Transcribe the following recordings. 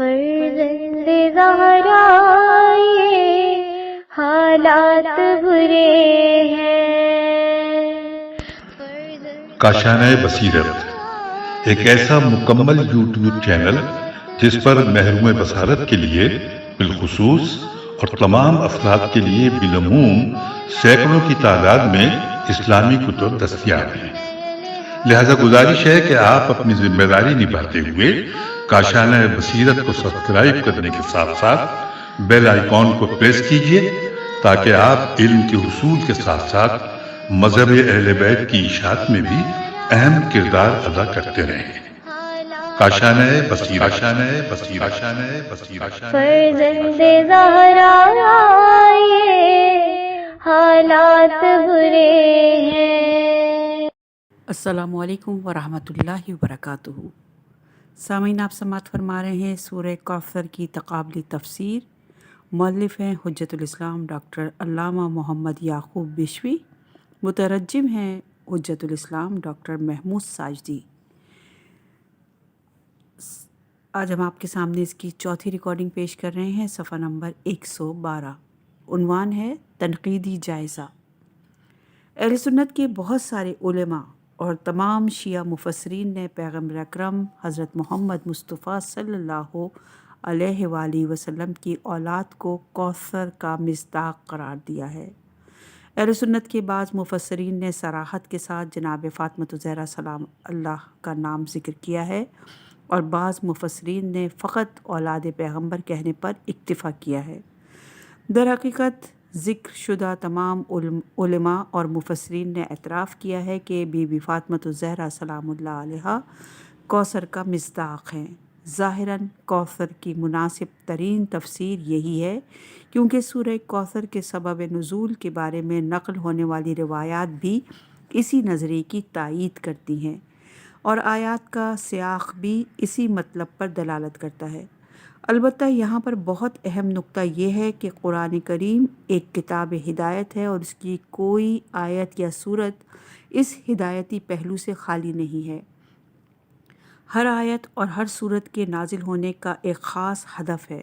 فرزند زہرا یہ حالات برے ہیں۔ کاشانۂ بصیرت ایک ایسا مکمل یوٹیوب چینل جس پر محروم بصارت کے لیے بالخصوص اور تمام افراد کے لیے بالعموم سینکڑوں کی تعداد میں اسلامی کتب دستیاب ہیں۔ لہذا گزارش ہے کہ آپ اپنی ذمہ داری نبھاتے ہوئے کاشانۂ بصیرت کو سبسکرائب کرنے کے ساتھ ساتھ بیل آئیکن کو پریس کیجیے تاکہ آپ علم کے حصول کے ساتھ ساتھ مذہب اہل بیت کی اشاعت میں بھی اہم کردار ادا کرتے رہیں۔ کاشانۂ بصیرت، کاشانۂ بصیرت، کاشانۂ بصیرت۔ فرزند زہرا یہ حالات برے ہیں۔ السلام علیکم ورحمۃ اللہ وبرکاتہ۔ سامعین، آپ سماعت فرما رہے ہیں سورہ کوثر کی تقابلی تفسیر۔ مؤلف ہیں حجت الاسلام ڈاکٹر علامہ محمد یعقوب بشوی، مترجم ہیں حجت الاسلام ڈاکٹر محمود ساجدی۔ آج ہم آپ کے سامنے اس کی چوتھی ریکارڈنگ پیش کر رہے ہیں، صفحہ نمبر 112۔ عنوان ہے تنقیدی جائزہ۔ اہل سنت کے بہت سارے علماء اور تمام شیعہ مفسرین نے پیغمبر اکرم حضرت محمد مصطفیٰ صلی اللہ علیہ وآلہ وسلم کی اولاد کو کوثر کا مصداق قرار دیا ہے۔ اہل سنت کے بعض مفسرین نے صراحت کے ساتھ جناب فاطمہ الزہرا سلام اللہ کا نام ذکر کیا ہے، اور بعض مفسرین نے فقط اولاد پیغمبر کہنے پر اکتفا کیا ہے۔ در حقیقت ذکر شدہ تمام علماء اور مفسرین نے اعتراف کیا ہے کہ بی بی فاطمہ الزہرا سلام اللہ علیہا کوثر کا مصداق ہیں۔ ظاہراً کوثر کی مناسب ترین تفسیر یہی ہے، کیونکہ سورہ کوثر کے سبب نزول کے بارے میں نقل ہونے والی روایات بھی اسی نظریے کی تائید کرتی ہیں، اور آیات کا سیاق بھی اسی مطلب پر دلالت کرتا ہے۔ البتہ یہاں پر بہت اہم نقطہ یہ ہے کہ قرآن کریم ایک کتاب ہدایت ہے، اور اس کی کوئی آیت یا سورت اس ہدایتی پہلو سے خالی نہیں ہے۔ ہر آیت اور ہر سورت کے نازل ہونے کا ایک خاص ہدف ہے۔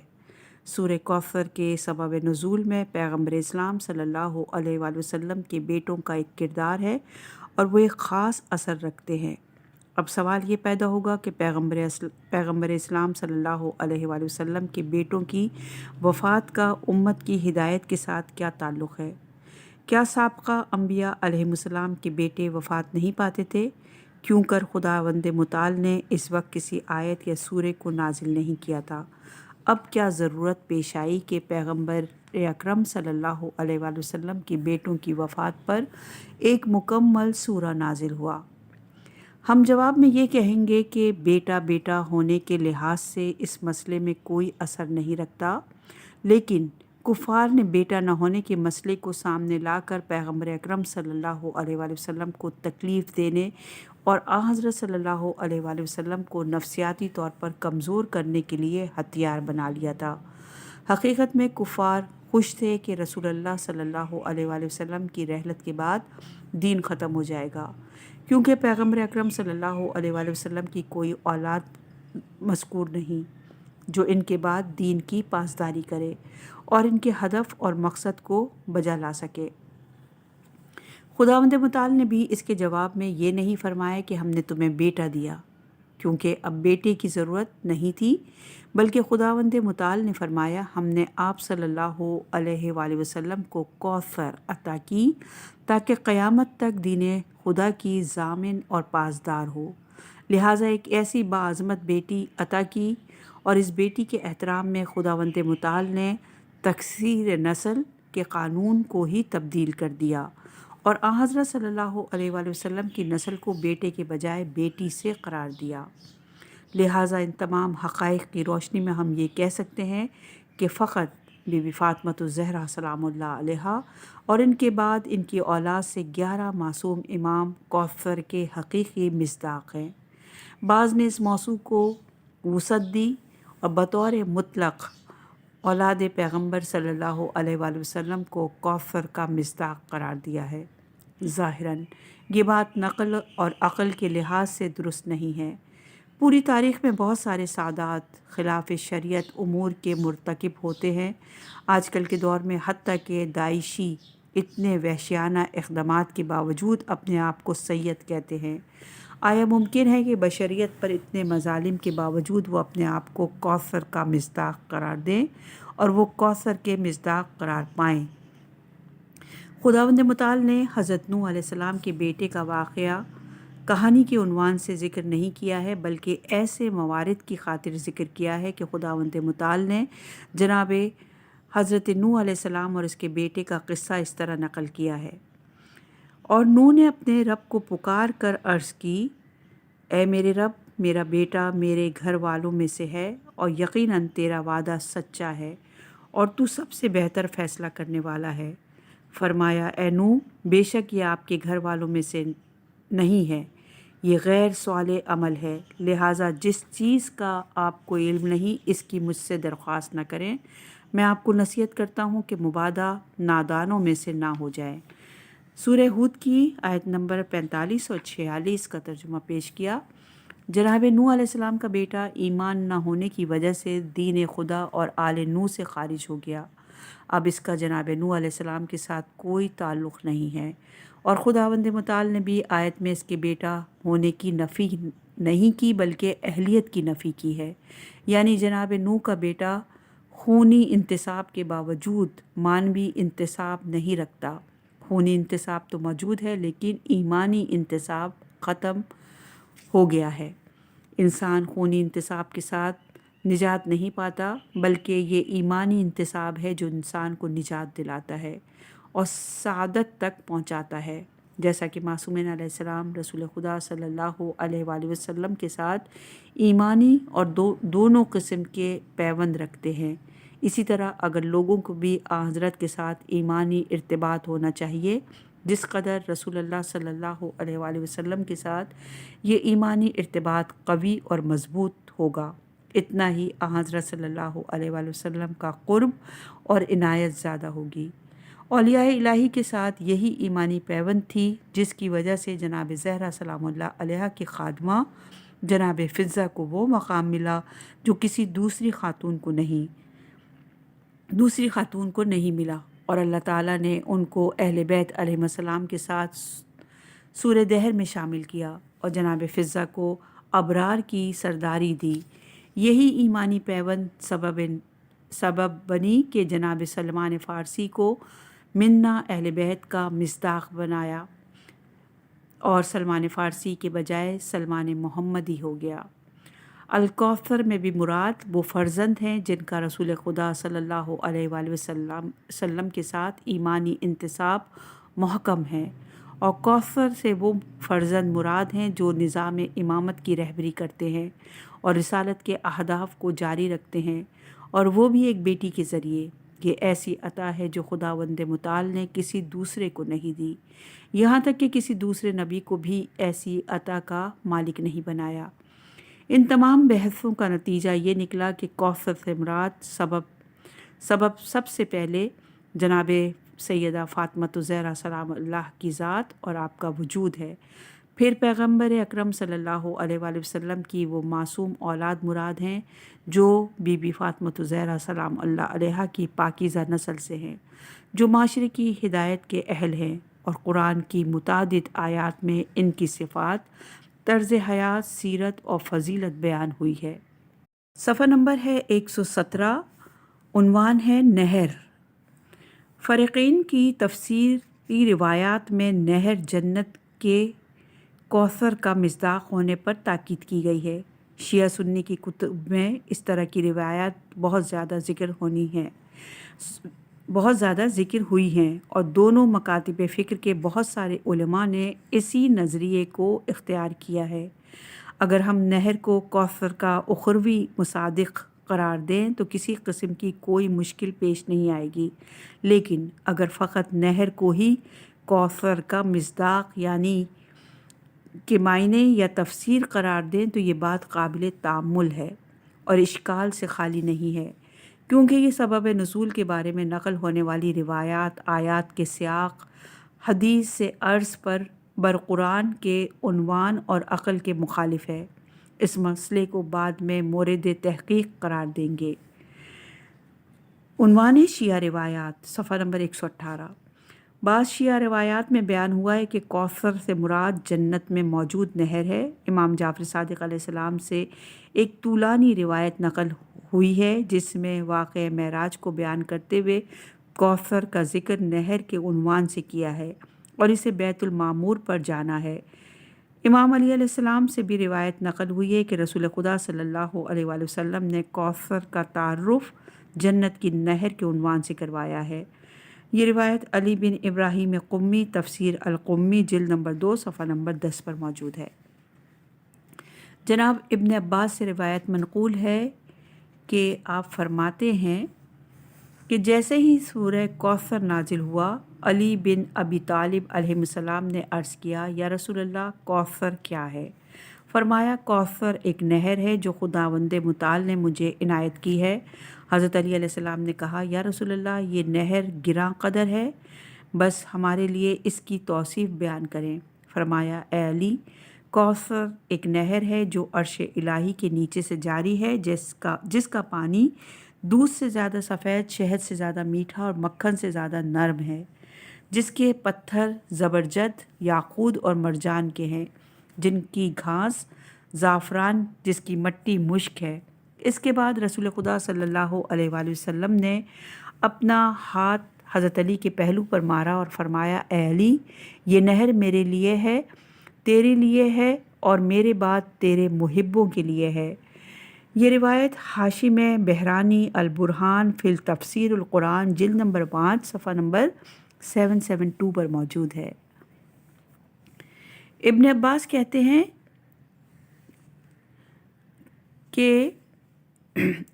سورہ کوثر کے سبب نزول میں پیغمبر اسلام صلی اللہ علیہ وآلہ وسلم کے بیٹوں کا ایک کردار ہے، اور وہ ایک خاص اثر رکھتے ہیں۔ اب سوال یہ پیدا ہوگا کہ پیغمبر اسلام صلی اللہ علیہ وآلہ وسلم کے بیٹوں کی وفات کا امت کی ہدایت کے ساتھ کیا تعلق ہے؟ کیا سابقہ انبیاء علیہم السلام کے بیٹے وفات نہیں پاتے تھے؟ کیوں کر خداوند متعال نے اس وقت کسی آیت یا سورے کو نازل نہیں کیا تھا؟ اب کیا ضرورت پیش آئی کہ پیغمبر اکرم صلی اللہ علیہ وآلہ وسلم کے بیٹوں کی وفات پر ایک مکمل سورہ نازل ہوا؟ ہم جواب میں یہ کہیں گے کہ بیٹا بیٹا ہونے کے لحاظ سے اس مسئلے میں کوئی اثر نہیں رکھتا، لیکن کفار نے بیٹا نہ ہونے کے مسئلے کو سامنے لا کر پیغمبر اکرم صلی اللہ علیہ وآلہ وسلم کو تکلیف دینے اور حضرت صلی اللہ علیہ وآلہ وسلم کو نفسیاتی طور پر کمزور کرنے کے لیے ہتھیار بنا لیا تھا۔ حقیقت میں کفار خوش تھے کہ رسول اللہ صلی اللہ علیہ وآلہ وسلم کی رحلت کے بعد دین ختم ہو جائے گا، کیونکہ پیغمبر اکرم صلی اللہ علیہ وآلہ وسلم کی کوئی اولاد مذکور نہیں جو ان کے بعد دین کی پاسداری کرے اور ان کے ہدف اور مقصد کو بجا لا سکے۔ خداوند متعال نے بھی اس کے جواب میں یہ نہیں فرمایا کہ ہم نے تمہیں بیٹا دیا، کیونکہ اب بیٹے کی ضرورت نہیں تھی، بلکہ خداوند متعال نے فرمایا ہم نے آپ صلی اللہ علیہ وآلہ وسلم کو کوثر عطا کی تاکہ قیامت تک دین خدا کی ضامن اور پاسدار ہو، لہٰذا ایک ایسی باعظمت بیٹی عطا کی، اور اس بیٹی کے احترام میں خداوند متعال نے تکثیر نسل کے قانون کو ہی تبدیل کر دیا، اور حضرت صلی اللہ علیہ وآلہ وسلم کی نسل کو بیٹے کے بجائے بیٹی سے قرار دیا۔ لہٰذا ان تمام حقائق کی روشنی میں ہم یہ کہہ سکتے ہیں کہ فقط بی بی فاطمہ الزہرا سلام اللہ علیہا اور ان کے بعد ان کی اولاد سے 11 معصوم امام کوثر کے حقیقی مصداق ہیں۔ بعض نے اس موضوع کو وسعت دی اور بطور مطلق اولاد پیغمبر صلی اللہ علیہ وآلہ وسلم کو کوثر کا مصداق قرار دیا ہے۔ ظاہراً یہ بات نقل اور عقل کے لحاظ سے درست نہیں ہے۔ پوری تاریخ میں بہت سارے سادات خلاف شریعت امور کے مرتکب ہوتے ہیں۔ آج کل کے دور میں حتیٰ کہ داعشی اتنے وحشیانہ اقدامات کے باوجود اپنے آپ کو سید کہتے ہیں۔ آیا ممکن ہے کہ بشریت پر اتنے مظالم کے باوجود وہ اپنے آپ کو کوثر کا مصداق قرار دیں اور وہ کوثر کے مصداق قرار پائیں؟ خداوند متعال نے حضرت نوح علیہ السلام کے بیٹے کا واقعہ کہانی کے عنوان سے ذکر نہیں کیا ہے، بلکہ ایسے موارد کی خاطر ذکر کیا ہے کہ خداوند متعال نے جناب حضرت نوح علیہ السلام اور اس کے بیٹے کا قصہ اس طرح نقل کیا ہے۔ اور نوح نے اپنے رب کو پکار کر عرض کی، اے میرے رب، میرا بیٹا میرے گھر والوں میں سے ہے اور یقیناً تیرا وعدہ سچا ہے اور تو سب سے بہتر فیصلہ کرنے والا ہے۔ فرمایا، اے نوح، بے شک یہ آپ کے گھر والوں میں سے نہیں ہے، یہ غیر صالح عمل ہے، لہٰذا جس چیز کا آپ کو علم نہیں اس کی مجھ سے درخواست نہ کریں۔ میں آپ کو نصیحت کرتا ہوں کہ مبادہ نادانوں میں سے نہ ہو جائیں۔ سورہ ہود کی آیت نمبر 45 اور 46 کا ترجمہ پیش کیا۔ جناب نوح علیہ السلام کا بیٹا ایمان نہ ہونے کی وجہ سے دین خدا اور آل نوح سے خارج ہو گیا۔ اب اس کا جناب نوح علیہ السلام کے ساتھ کوئی تعلق نہیں ہے، اور خداوند متعال نے بھی آیت میں اس کے بیٹا ہونے کی نفی نہیں کی بلکہ اہلیت کی نفی کی ہے، یعنی جناب نوح کا بیٹا خونی انتصاب کے باوجود مانوی انتصاب نہیں رکھتا۔ خونی انتصاب تو موجود ہے لیکن ایمانی انتصاب ختم ہو گیا ہے۔ انسان خونی انتصاب کے ساتھ نجات نہیں پاتا، بلکہ یہ ایمانی انتصاب ہے جو انسان کو نجات دلاتا ہے اور سعادت تک پہنچاتا ہے، جیسا کہ معصومین علیہ السلام رسول خدا صلی اللہ علیہ وآلہ وسلم کے ساتھ ایمانی اور دونوں قسم کے پیوند رکھتے ہیں۔ اسی طرح اگر لوگوں کو بھی حضرت کے ساتھ ایمانی ارتباط ہونا چاہیے، جس قدر رسول اللہ صلی اللہ علیہ وآلہ وسلم کے ساتھ یہ ایمانی ارتباط قوی اور مضبوط ہوگا، اتنا ہی حضرت صلی اللہ علیہ وآلہ وسلم کا قرب اور عنایت زیادہ ہوگی۔ اولیاء الہی کے ساتھ یہی ایمانی پیوند تھی جس کی وجہ سے جناب زہرا سلام اللہ علیہ کی خادمہ جناب فضہ کو وہ مقام ملا جو کسی دوسری خاتون کو نہیں ملا، اور اللہ تعالیٰ نے ان کو اہل بیت علیہ السلام کے ساتھ سورہ دہر میں شامل کیا اور جناب فضہ کو ابرار کی سرداری دی۔ یہی ایمانی پیوند سبب بنی کہ جناب سلمان فارسی کو منا اہل بیت کا مصداق بنایا اور سلمان فارسی کے بجائے سلمان محمدی ہو گیا۔ الکوثر میں بھی مراد وہ فرزند ہیں جن کا رسول خدا صلی اللہ علیہ وآلہ وسلم کے ساتھ ایمانی انتصاب محکم ہے، اور کوثر سے وہ فرزند مراد ہیں جو نظام امامت کی رہبری کرتے ہیں اور رسالت کے اہداف کو جاری رکھتے ہیں، اور وہ بھی ایک بیٹی کے ذریعے۔ یہ ایسی عطا ہے جو خداوند متعال نے کسی دوسرے کو نہیں دی، یہاں تک کہ کسی دوسرے نبی کو بھی ایسی عطا کا مالک نہیں بنایا۔ ان تمام بحثوں کا نتیجہ یہ نکلا کہ کوثر سے مراد سبب سب سے پہلے جناب سیدہ فاطمہ زہرا سلام اللہ کی ذات اور آپ کا وجود ہے، پھر پیغمبر اکرم صلی اللہ علیہ وآلہ وسلم کی وہ معصوم اولاد مراد ہیں جو بی بی فاطمہ زہرا سلام اللہ علیہ کی پاکیزہ نسل سے ہیں، جو معاشرے کی ہدایت کے اہل ہیں، اور قرآن کی متعدد آیات میں ان کی صفات، طرز حیات، سیرت اور فضیلت بیان ہوئی ہے۔ صفحہ نمبر ہے 117، عنوان ہے نہر۔ فریقین کی تفسیری روایات میں نہر جنت کے کوثر کا مصداق ہونے پر تاکید کی گئی ہے۔ شیعہ سنی کی کتب میں اس طرح کی روایات بہت زیادہ ذکر ہوئی ہیں، اور دونوں مکاتب فکر کے بہت سارے علماء نے اسی نظریے کو اختیار کیا ہے۔ اگر ہم نہر کو کوثر کا اخروی مصادق قرار دیں تو کسی قسم کی کوئی مشکل پیش نہیں آئے گی، لیکن اگر فقط نہر کو ہی کوثر کا مصداق یعنی کہ معنی یا تفسیر قرار دیں تو یہ بات قابل تأمل ہے اور اشکال سے خالی نہیں ہے، کیونکہ یہ سبب نزول کے بارے میں نقل ہونے والی روایات آیات کے سیاق حدیث سے عرض پر برقرآن کے عنوان اور عقل کے مخالف ہے۔ اس مسئلے کو بعد میں مورد تحقیق قرار دیں گے۔ عنوان شیعہ روایات، صفحہ نمبر 118۔ بعض شیعہ روایات میں بیان ہوا ہے کہ کوثر سے مراد جنت میں موجود نہر ہے۔ امام جعفر صادق علیہ السلام سے ایک طولانی روایت نقل ہوئی ہے جس میں واقعہ معراج کو بیان کرتے ہوئے کوثر کا ذکر نہر کے عنوان سے کیا ہے اور اسے بیت المعمور پر جانا ہے۔ امام علی علیہ السلام سے بھی روایت نقل ہوئی ہے کہ رسول خدا صلی اللہ علیہ وآلہ وسلم نے کوثر کا تعارف جنت کی نہر کے عنوان سے کروایا ہے۔ یہ روایت علی بن ابراہیم قمی تفسیر القمی جلد نمبر 2 صفحہ نمبر 10 پر موجود ہے۔ جناب ابن عباس سے روایت منقول ہے کہ آپ فرماتے ہیں کہ جیسے ہی سورہ کوثر نازل ہوا، علی بن ابی طالب علیہ السلام نے عرض کیا، یا رسول اللہ، کوثر کیا ہے؟ فرمایا، کوثر ایک نہر ہے جو خداوند متعال نے مجھے عنایت کی ہے۔ حضرت علی علیہ السلام نے کہا، یا رسول اللہ، یہ نہر گراں قدر ہے، بس ہمارے لیے اس کی توصیف بیان کریں۔ فرمایا، اے علی، کوثر ایک نہر ہے جو عرش الہی کے نیچے سے جاری ہے، جس کا پانی دودھ سے زیادہ سفید، شہد سے زیادہ میٹھا اور مکھن سے زیادہ نرم ہے، جس کے پتھر زبرجد، یاقوت اور مرجان کے ہیں، جن کی گھاس زعفران، جس کی مٹی مشک ہے۔ اس کے بعد رسول خدا صلی اللہ علیہ وآلہ وسلم نے اپنا ہاتھ حضرت علی کے پہلو پر مارا اور فرمایا، اے علی، یہ نہر میرے لیے ہے، تیرے لیے ہے اور میرے بعد تیرے محبوں کے لیے ہے۔ یہ روایت حاشم بہرانی البرہان فی تفسیر القرآن جلد نمبر 5 صفحہ نمبر 772 پر موجود ہے۔ ابن عباس کہتے ہیں کہ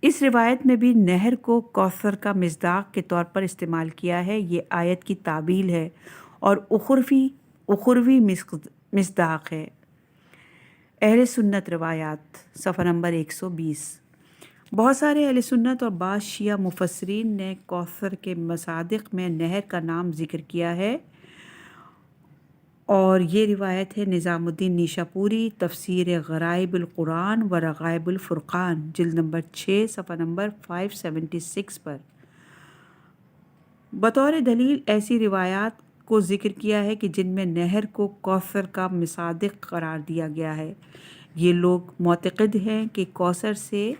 اس روایت میں بھی نہر کو کوثر کا مصداق کے طور پر استعمال کیا ہے۔ یہ آیت کی تعبیل ہے اور اخروی مصداق ہے۔ اہل سنت روایات، صفحہ نمبر 120۔ بہت سارے اہل سنت اور بعض شیعہ مفسرین نے کوثر کے مصادق میں نہر کا نام ذکر کیا ہے، اور یہ روایت ہے نظام الدین نیشاپوری تفسیر غرائب القرآن و رغائب الفرقان جلد نمبر 6 صفحہ نمبر 576 پر۔ بطور دلیل ایسی روایات کو ذکر کیا ہے کہ جن میں نہر کو کوثر کا مصادق قرار دیا گیا ہے۔ یہ لوگ معتقد ہیں کہ کوثر سے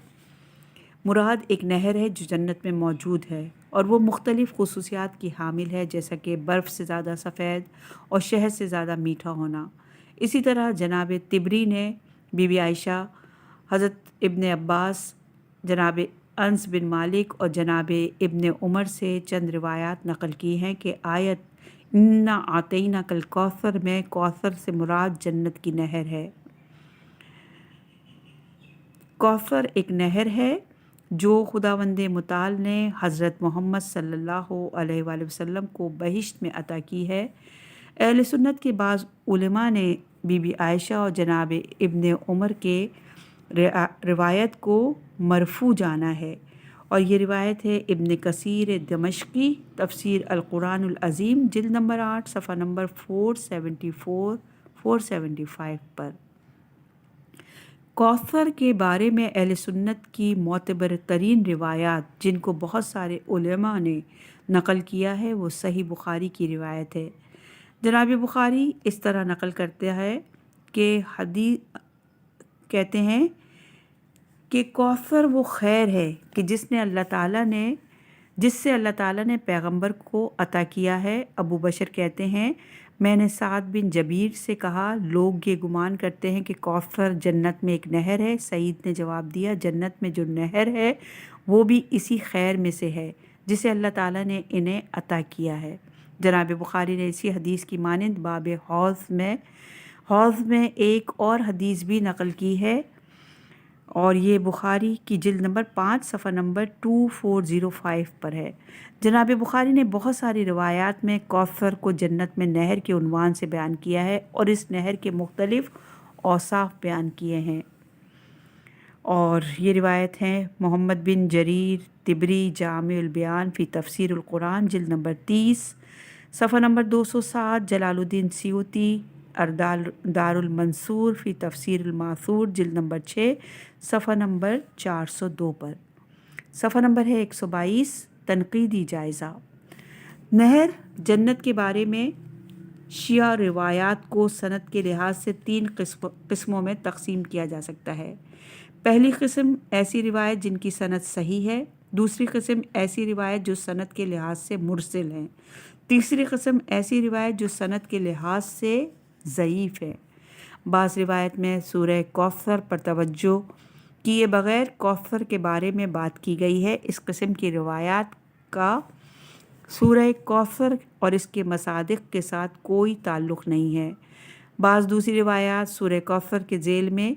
مراد ایک نہر ہے جو جنت میں موجود ہے اور وہ مختلف خصوصیات کی حامل ہے، جیسا کہ برف سے زیادہ سفید اور شہد سے زیادہ میٹھا ہونا۔ اسی طرح جناب طبری نے بی بی عائشہ، حضرت ابن عباس، جناب انس بن مالک اور جناب ابن عمر سے چند روایات نقل کی ہیں کہ آیت انا اعطیناک الکوثر میں کوثر سے مراد جنت کی نہر ہے۔ کوثر ایک نہر ہے جو خداوند متعال نے حضرت محمد صلی اللہ علیہ وآلہ وسلم کو بہشت میں عطا کی ہے۔ اہل سنت کے بعض علماء نے بی بی عائشہ اور جناب ابن عمر کے روایت کو مرفوع جانا ہے، اور یہ روایت ہے ابن کثیر دمشقی تفسیر القرآن العظیم جلد نمبر 8 صفحہ نمبر 475 پر۔ کوثر کے بارے میں اہل سنت کی معتبر ترین روایات جن کو بہت سارے علماء نے نقل کیا ہے وہ صحیح بخاری کی روایت ہے۔ جناب بخاری اس طرح نقل کرتے ہیں کہ حدیث کہتے ہیں کہ کوثر وہ خیر ہے کہ جس سے اللہ تعالیٰ نے پیغمبر کو عطا کیا ہے۔ ابو بشر کہتے ہیں، میں نے سعد بن جبیر سے کہا، لوگ یہ گمان کرتے ہیں کہ کوثر جنت میں ایک نہر ہے۔ سعید نے جواب دیا، جنت میں جو نہر ہے وہ بھی اسی خیر میں سے ہے جسے اللہ تعالیٰ نے انہیں عطا کیا ہے۔ جناب بخاری نے اسی حدیث کی مانند باب حوض میں ایک اور حدیث بھی نقل کی ہے، اور یہ بخاری کی جلد نمبر 5 صفحہ نمبر 2405 پر ہے۔ جناب بخاری نے بہت ساری روایات میں کوثر کو جنت میں نہر کے عنوان سے بیان کیا ہے اور اس نہر کے مختلف اوصاف بیان کیے ہیں، اور یہ روایت ہیں محمد بن جریر طبری جامع البیان فی تفسیر القرآن جلد نمبر 30 صفحہ نمبر 207، جلال الدین سیوطی دار المنصور فی تفسیر الماثور جلد نمبر 6 صفحہ نمبر 402 پر۔ صفحہ نمبر ہے 122 تنقیدی جائزہ۔ نہر جنت کے بارے میں شیعہ روایات کو سند کے لحاظ سے 3 قسموں میں تقسیم کیا جا سکتا ہے۔ پہلی قسم ایسی روایت جن کی سند صحیح ہے، دوسری قسم ایسی روایت جو سند کے لحاظ سے مرسل ہیں، تیسری قسم ایسی روایت جو سند کے لحاظ سے ضعیف ہے۔ بعض روایت میں سورہ کوثر پر توجہ کیے بغیر کوثر کے بارے میں بات کی گئی ہے۔ اس قسم کی روایات کا سورہ کوثر اور اس کے مصادق کے ساتھ کوئی تعلق نہیں ہے۔ بعض دوسری روایات سورہ کوثر کے ذیل میں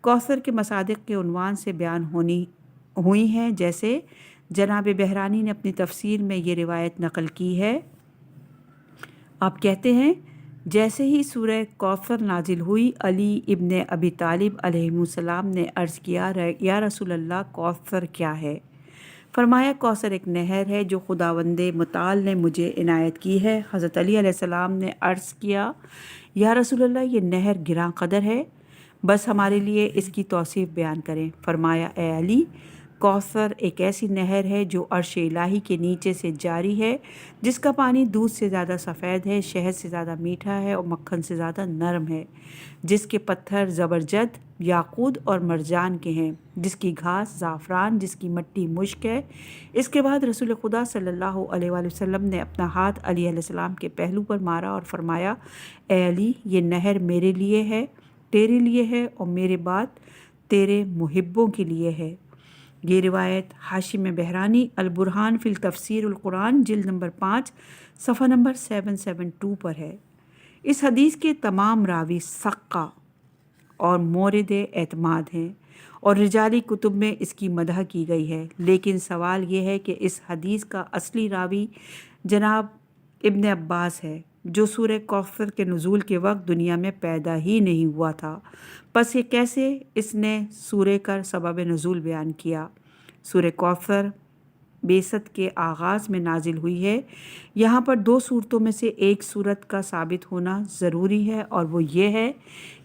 کوثر کے مصادق کے عنوان سے بیان ہوئی ہیں، جیسے جناب بہرانی نے اپنی تفسیر میں یہ روایت نقل کی ہے۔ آپ کہتے ہیں جیسے ہی سورہ کوثر نازل ہوئی، علی ابن ابی طالب علیہ السلام نے عرض کیا، یا رسول اللہ کوثر کیا ہے؟ فرمایا کوثر ایک نہر ہے جو خداوند متعال نے مجھے عنایت کی ہے۔ حضرت علی علیہ السلام نے عرض کیا، یا رسول اللہ یہ نہر گراں قدر ہے، بس ہمارے لیے اس کی توصیف بیان کریں۔ فرمایا اے علی، کوثر ایک ایسی نہر ہے جو عرش الہی کے نیچے سے جاری ہے، جس کا پانی دودھ سے زیادہ سفید ہے، شہد سے زیادہ میٹھا ہے اور مکھن سے زیادہ نرم ہے، جس کے پتھر زبرجد، یاقوت اور مرجان کے ہیں، جس کی گھاس زعفران، جس کی مٹی مشک ہے۔ اس کے بعد رسول خدا صلی اللہ علیہ وآلہ وسلم نے اپنا ہاتھ علی علیہ السلام کے پہلو پر مارا اور فرمایا، اے علی، یہ نہر میرے لیے ہے، تیرے لیے ہے اور میرے بعد تیرے محبوں کے لیے ہے۔ یہ روایت حاشی میں بہرانی البرہان فی التفسیر القرآن جلد نمبر 5 صفحہ نمبر 772 پر ہے۔ اس حدیث کے تمام راوی ثقہ اور مورد اعتماد ہیں اور رجالی کتب میں اس کی مدح کی گئی ہے، لیکن سوال یہ ہے کہ اس حدیث کا اصلی راوی جناب ابن عباس ہے، جو سورہ کوثر کے نزول کے وقت دنیا میں پیدا ہی نہیں ہوا تھا، پس یہ کیسے اس نے سورہ کا سبب نزول بیان کیا؟ سورہ کوثر بعثت کے آغاز میں نازل ہوئی ہے۔ یہاں پر 2 صورتوں میں سے ایک صورت کا ثابت ہونا ضروری ہے، اور وہ یہ ہے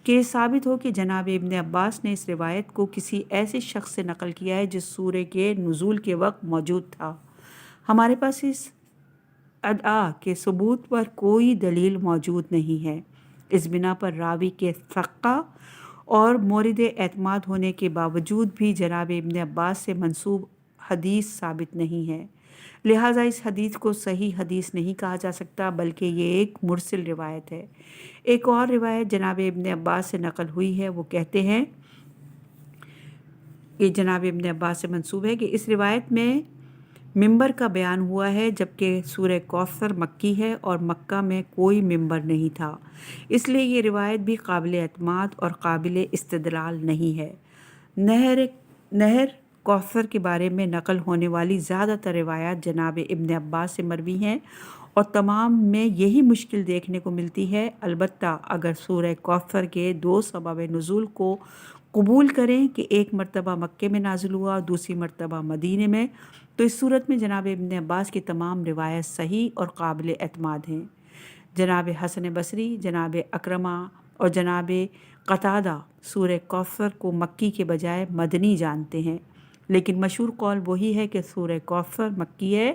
کہ یہ ثابت ہو کہ جناب ابن عباس نے اس روایت کو کسی ایسے شخص سے نقل کیا ہے جس سورہ کے نزول کے وقت موجود تھا۔ ہمارے پاس اس ادعا کے ثبوت پر کوئی دلیل موجود نہیں ہے۔ اس بنا پر راوی کے ثقہ اور مورد اعتماد ہونے کے باوجود بھی جناب ابن عباس سے منسوب حدیث ثابت نہیں ہے، لہٰذا اس حدیث کو صحیح حدیث نہیں کہا جا سکتا، بلکہ یہ ایک مرسل روایت ہے۔ ایک اور روایت جناب ابن عباس سے نقل ہوئی ہے، وہ کہتے ہیں، یہ جناب ابن عباس سے منسوب ہے کہ اس روایت میں ممبر کا بیان ہوا ہے، جبکہ سورہ کوثر مکی ہے اور مکہ میں کوئی ممبر نہیں تھا، اس لیے یہ روایت بھی قابل اعتماد اور قابل استدلال نہیں ہے۔ نہر کوثر کے بارے میں نقل ہونے والی زیادہ تر روایات جناب ابن عباس سے مروی ہیں اور تمام میں یہی مشکل دیکھنے کو ملتی ہے۔ البتہ اگر سورہ کوثر کے 2 سبب نزول کو قبول کریں کہ ایک مرتبہ مکے میں نازل ہوا اور دوسری مرتبہ مدینے میں، تو اس صورت میں جناب ابن عباس کی تمام روایت صحیح اور قابل اعتماد ہیں۔ جناب حسن بصری، جناب اکرمہ اور جناب قتادہ سورہ کوثر کو مکی کے بجائے مدنی جانتے ہیں، لیکن مشہور قول وہی ہے کہ سورہ کوثر مکی ہے،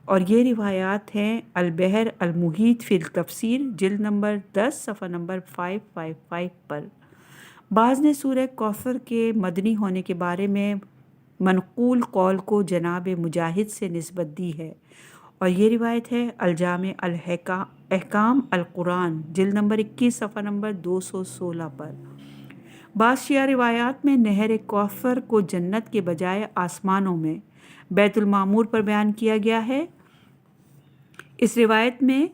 اور یہ روایات ہیں البحر المحیط فی التفسیر جلد نمبر 10 صفحہ نمبر 555 پر۔ بعض نے سورہ کوثر کے مدنی ہونے کے بارے میں منقول قول کو جناب مجاہد سے نسبت دی ہے، اور یہ روایت ہے الجامع احکام القرآن جلد نمبر 21 صفحہ نمبر 216 پر۔ بعض شیعہ روایات میں نہر کوثر کو جنت کے بجائے آسمانوں میں بیت المعمور پر بیان کیا گیا ہے۔ اس روایت میں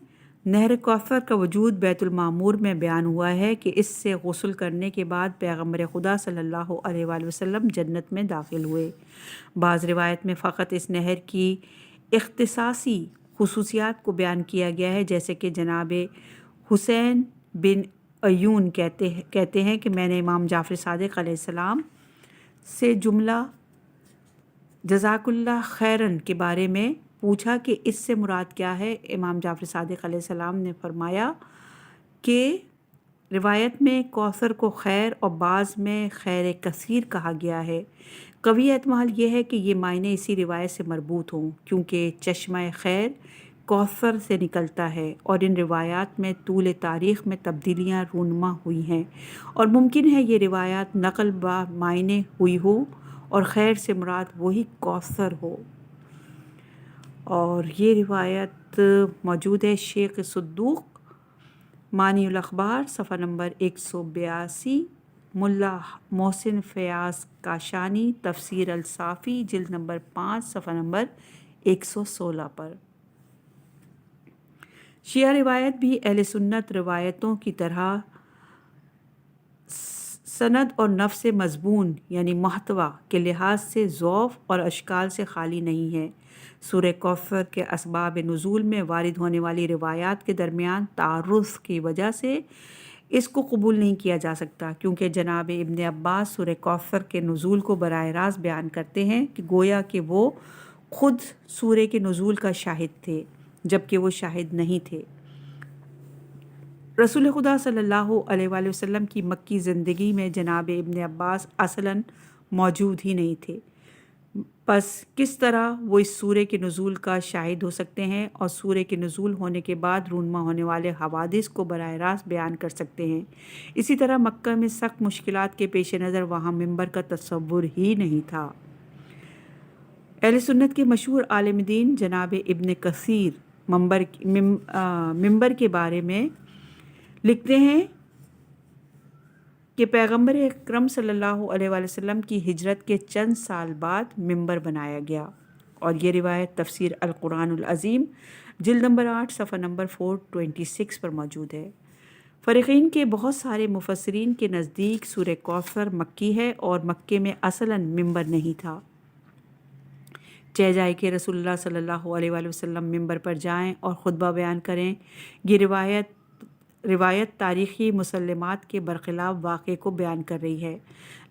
نہر کوثر کا وجود بیت المعمور میں بیان ہوا ہے کہ اس سے غسل کرنے کے بعد پیغمبر خدا صلی اللہ علیہ وآلہ وسلم جنت میں داخل ہوئے۔ بعض روایت میں فقط اس نہر کی اختصاصی خصوصیات کو بیان کیا گیا ہے، جیسے کہ جناب حسین بن ایون کہتے ہیں کہ میں نے امام جعفر صادق علیہ السلام سے جملہ جزاک اللہ خیرن کے بارے میں پوچھا کہ اس سے مراد کیا ہے۔ امام جعفر صادق علیہ السلام نے فرمایا کہ روایت میں کوثر کو خیر اور بعض میں خیر کثیر کہا گیا ہے۔ قوی احتمال یہ ہے کہ یہ معنی اسی روایت سے مربوط ہوں، کیونکہ چشمہ خیر کوثر سے نکلتا ہے، اور ان روایات میں طول تاریخ میں تبدیلیاں رونما ہوئی ہیں، اور ممکن ہے یہ روایات نقل با معنی ہوئی ہو اور خیر سے مراد وہی کوثر ہو۔ اور یہ روایت موجود ہے شیخ صدوق مانی الاخبار صفحہ نمبر 182، ملا محسن فیاض کاشانی تفسیر الصافی جلد نمبر 5 صفحہ نمبر 116 پر۔ شیعہ روایت بھی اہل سنت روایتوں کی طرح سند اور نفس مضمون یعنی محتوا کے لحاظ سے ضعف اور اشکال سے خالی نہیں ہے۔ سورہ کوثر کے اسباب نزول میں وارد ہونے والی روایات کے درمیان تعارض کی وجہ سے اس کو قبول نہیں کیا جا سکتا، کیونکہ جناب ابن عباس سورہ کوثر کے نزول کو براہ راست بیان کرتے ہیں کہ گویا کہ وہ خود سورہ کے نزول کا شاہد تھے، جبکہ وہ شاہد نہیں تھے۔ رسول خدا صلی اللہ علیہ وآلہ وسلم کی مکی زندگی میں جناب ابن عباس اصلاً موجود ہی نہیں تھے، پس کس طرح وہ اس سورہ کے نزول کا شاہد ہو سکتے ہیں اور سورہ کے نزول ہونے کے بعد رونما ہونے والے حوادث کو براہ راست بیان کر سکتے ہیں؟ اسی طرح مکہ میں سخت مشکلات کے پیش نظر وہاں منبر کا تصور ہی نہیں تھا۔ اہل سنت کے مشہور عالم دین جناب ابن کثیر منبر کے بارے میں لکھتے ہیں کہ پیغمبر اکرم صلی اللہ علیہ وآلہ وسلم کی ہجرت کے چند سال بعد منبر بنایا گیا، اور یہ روایت تفسیر القرآن العظیم جلد نمبر 8 صفحہ نمبر 426 پر موجود ہے۔ فریقین کے بہت سارے مفسرین کے نزدیک سورہ کوثر مکی ہے اور مکے میں اصلاً منبر نہیں تھا۔ چہ جائے کہ رسول اللہ صلی اللہ علیہ وآلہ وسلم منبر پر جائیں اور خطبہ بیان کریں، یہ روایت تاریخی مسلمات کے برخلاف واقعے کو بیان کر رہی ہے،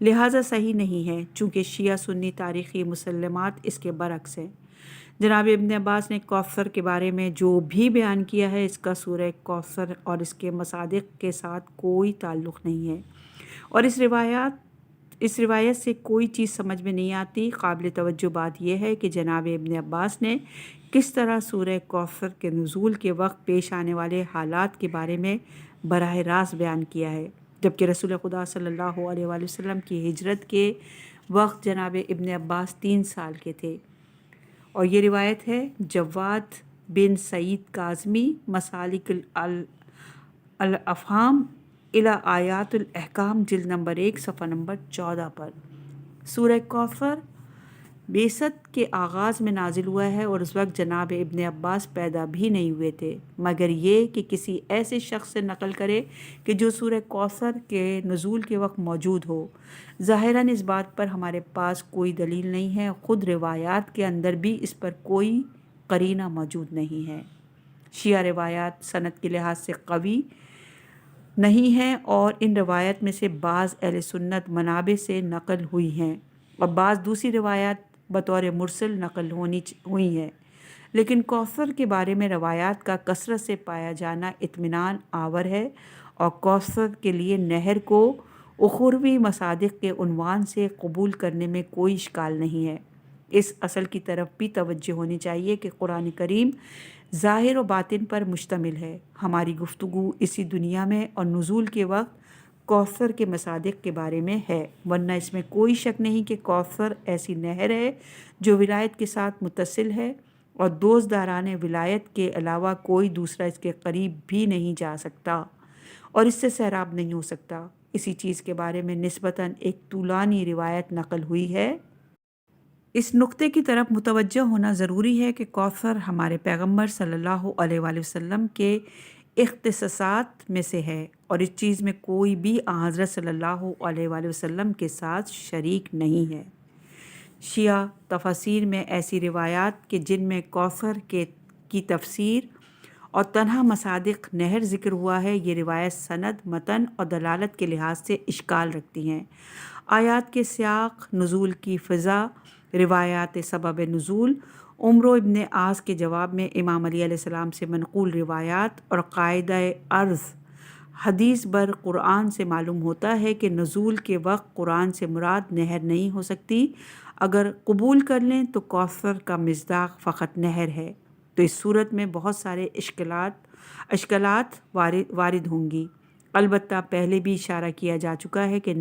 لہٰذا صحیح نہیں ہے، چونکہ شیعہ سنی تاریخی مسلمات اس کے برعکس ہیں۔ جناب ابن عباس نے کوثر کے بارے میں جو بھی بیان کیا ہے، اس کا سورہ کوثر اور اس کے مصادق کے ساتھ کوئی تعلق نہیں ہے، اور اس روایت سے کوئی چیز سمجھ میں نہیں آتی۔ قابل توجہ بات یہ ہے کہ جناب ابن عباس نے کس طرح سورہ کوثر کے نزول کے وقت پیش آنے والے حالات کے بارے میں براہ راست بیان کیا ہے، جبکہ رسول خدا صلی اللہ علیہ وآلہ وسلم کی ہجرت کے وقت جناب ابن عباس 3 سال کے تھے۔ اور یہ روایت ہے جواد بن سعید کاظمی مسالک الافہام الی آیات الاحکام جلد نمبر 1 صفحہ نمبر 14 پر۔ سورہ کوثر بعثت کے آغاز میں نازل ہوا ہے، اور اس وقت جناب ابن عباس پیدا بھی نہیں ہوئے تھے، مگر یہ کہ کسی ایسے شخص سے نقل کرے کہ جو سورہ کوثر کے نزول کے وقت موجود ہو۔ ظاہراً اس بات پر ہمارے پاس کوئی دلیل نہیں ہے، خود روایات کے اندر بھی اس پر کوئی قرینہ موجود نہیں ہے۔ شیعہ روایات سند کے لحاظ سے قوی نہیں ہیں، اور ان روایت میں سے بعض اہل سنت منابع سے نقل ہوئی ہیں اور بعض دوسری روایات بطور مرسل نقل ہوئی ہیں، لیکن کوثر کے بارے میں روایات کا کثرت سے پایا جانا اطمینان آور ہے، اور کوثر کے لیے نہر کو اخروی مصادق کے عنوان سے قبول کرنے میں کوئی اشکال نہیں ہے۔ اس اصل کی طرف بھی توجہ ہونی چاہیے کہ قرآن کریم ظاہر و باطن پر مشتمل ہے۔ ہماری گفتگو اسی دنیا میں اور نزول کے وقت کوثر کے مصادق کے بارے میں ہے، ورنہ اس میں کوئی شک نہیں کہ کوثر ایسی نہر ہے جو ولایت کے ساتھ متصل ہے، اور دوزداران ولایت کے علاوہ کوئی دوسرا اس کے قریب بھی نہیں جا سکتا اور اس سے سیراب نہیں ہو سکتا۔ اسی چیز کے بارے میں نسبتاً ایک طولانی روایت نقل ہوئی ہے۔ اس نقطے کی طرف متوجہ ہونا ضروری ہے کہ کوثر ہمارے پیغمبر صلی اللہ علیہ وآلہ وسلم کے اختصاصات میں سے ہے، اور اس چیز میں کوئی بھی حضرت صلی اللہ علیہ وآلہ وسلم کے ساتھ شریک نہیں ہے۔ شیعہ تفاسیر میں ایسی روایات کہ جن میں کوثر کی تفسیر اور تنہا مصادق نہر ذکر ہوا ہے، یہ روایت سند، متن اور دلالت کے لحاظ سے اشکال رکھتی ہیں۔ آیات کے سیاق، نزول کی فضا، روایات سبب نزول، عمرو ابن عاص کے جواب میں امام علی علیہ السلام سے منقول روایات اور قاعدہ عرض حدیث بر قرآن سے معلوم ہوتا ہے کہ نزول کے وقت قرآن سے مراد نہر نہیں ہو سکتی۔ اگر قبول کر لیں تو کوثر کا مصداق فقط نہر ہے، تو اس صورت میں بہت سارے اشکالات وارد ہوں گی۔ البتہ پہلے بھی اشارہ کیا جا چکا ہے کہ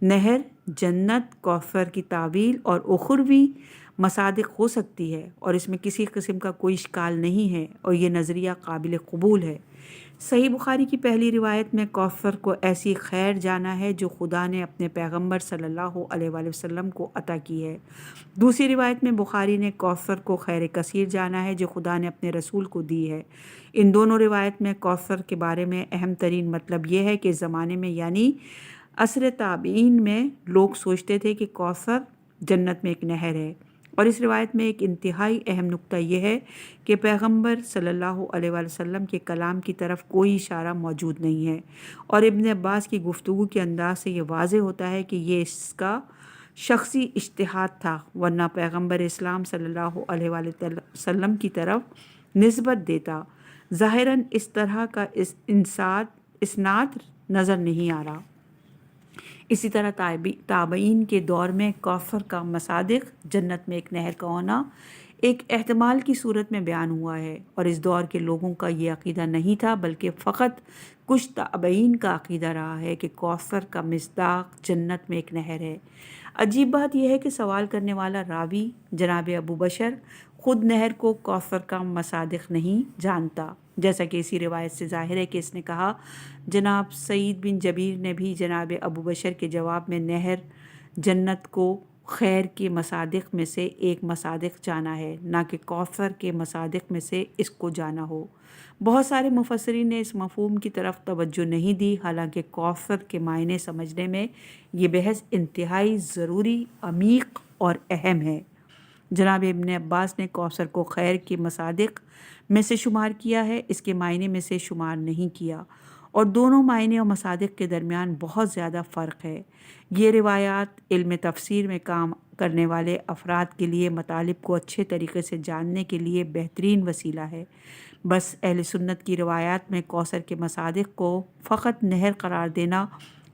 نہر جنت کوثر کی تعویل اور اخروی مصادق ہو سکتی ہے، اور اس میں کسی قسم کا کوئی اشکال نہیں ہے، اور یہ نظریہ قابل قبول ہے۔ صحیح بخاری کی پہلی روایت میں کوثر کو ایسی خیر جانا ہے جو خدا نے اپنے پیغمبر صلی اللہ علیہ وآلہ وسلم کو عطا کی ہے۔ دوسری روایت میں بخاری نے کوثر کو خیر کثیر جانا ہے جو خدا نے اپنے رسول کو دی ہے۔ ان دونوں روایت میں کوثر کے بارے میں اہم ترین مطلب یہ ہے کہ اس زمانے میں یعنی عصر تابعین میں لوگ سوچتے تھے کہ کوثر جنت میں ایک نہر ہے، اور اس روایت میں ایک انتہائی اہم نقطہ یہ ہے کہ پیغمبر صلی اللہ علیہ وآلہ وسلم کے کلام کی طرف کوئی اشارہ موجود نہیں ہے، اور ابن عباس کی گفتگو کے انداز سے یہ واضح ہوتا ہے کہ یہ اس کا شخصی اجتہاد تھا، ورنہ پیغمبر اسلام صلی اللہ علیہ وآلہ وسلم کی طرف نسبت دیتا۔ ظاہراً اس طرح کا اسناد نظر نہیں آ رہا۔ اسی طرح تابعین کے دور میں کوثر کا مصادق جنت میں ایک نہر کا ہونا ایک احتمال کی صورت میں بیان ہوا ہے، اور اس دور کے لوگوں کا یہ عقیدہ نہیں تھا بلکہ فقط کچھ تابعین کا عقیدہ رہا ہے کہ کوثر کا مصداق جنت میں ایک نہر ہے۔ عجیب بات یہ ہے کہ سوال کرنے والا راوی جناب ابو بشر خود نہر کو کوثر کا مصادق نہیں جانتا، جیسا کہ اسی روایت سے ظاہر ہے کہ اس نے کہا جناب سعید بن جبیر نے بھی جناب ابو بشر کے جواب میں نہر جنت کو خیر کے مصادق میں سے ایک مصادق جانا ہے، نہ کہ کوثر کے مصادق میں سے اس کو جانا ہو۔ بہت سارے مفسرین نے اس مفہوم کی طرف توجہ نہیں دی، حالانکہ کوثر کے معنی سمجھنے میں یہ بحث انتہائی ضروری، عمیق اور اہم ہے۔ جناب ابن عباس نے کوثر کو خیر کے مصادق میں سے شمار کیا ہے، اس کے معنی میں سے شمار نہیں کیا، اور دونوں معنی اور مصادق کے درمیان بہت زیادہ فرق ہے۔ یہ روایات علم تفسیر میں کام کرنے والے افراد کے لیے مطالب کو اچھے طریقے سے جاننے کے لیے بہترین وسیلہ ہے۔ بس اہل سنت کی روایات میں کوثر کے مصادق کو فقط نہر قرار دینا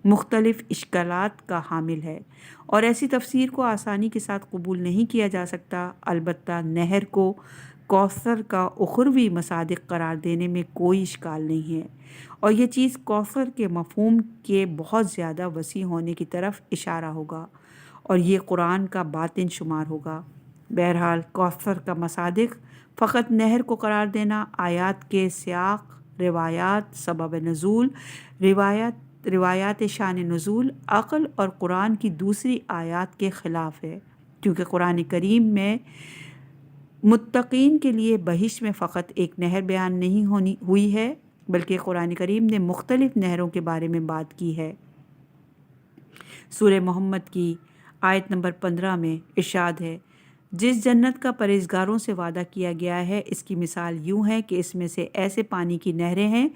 مختلف اشکالات کا حامل ہے، اور ایسی تفسیر کو آسانی کے ساتھ قبول نہیں کیا جا سکتا۔ البتہ نہر کو کوثر کا اخروی مصادق قرار دینے میں کوئی اشکال نہیں ہے، اور یہ چیز کوثر کے مفہوم کے بہت زیادہ وسیع ہونے کی طرف اشارہ ہوگا، اور یہ قرآن کا باطن شمار ہوگا۔ بہرحال کوثر کا مصادق فقط نہر کو قرار دینا آیات کے سیاق، روایات، سبب نزول، روایات شان نزول، عقل اور قرآن کی دوسری آیات کے خلاف ہے، کیونکہ قرآن کریم میں متقین کے لیے بہشت میں فقط ایک نہر بیان نہیں ہوئی ہے، بلکہ قرآن کریم نے مختلف نہروں کے بارے میں بات کی ہے۔ سورہ محمد کی آیت نمبر 15 میں ارشاد ہے، جس جنت کا پرہیزگاروں سے وعدہ کیا گیا ہے اس کی مثال یوں ہے کہ اس میں سے ایسے پانی کی نہریں ہیں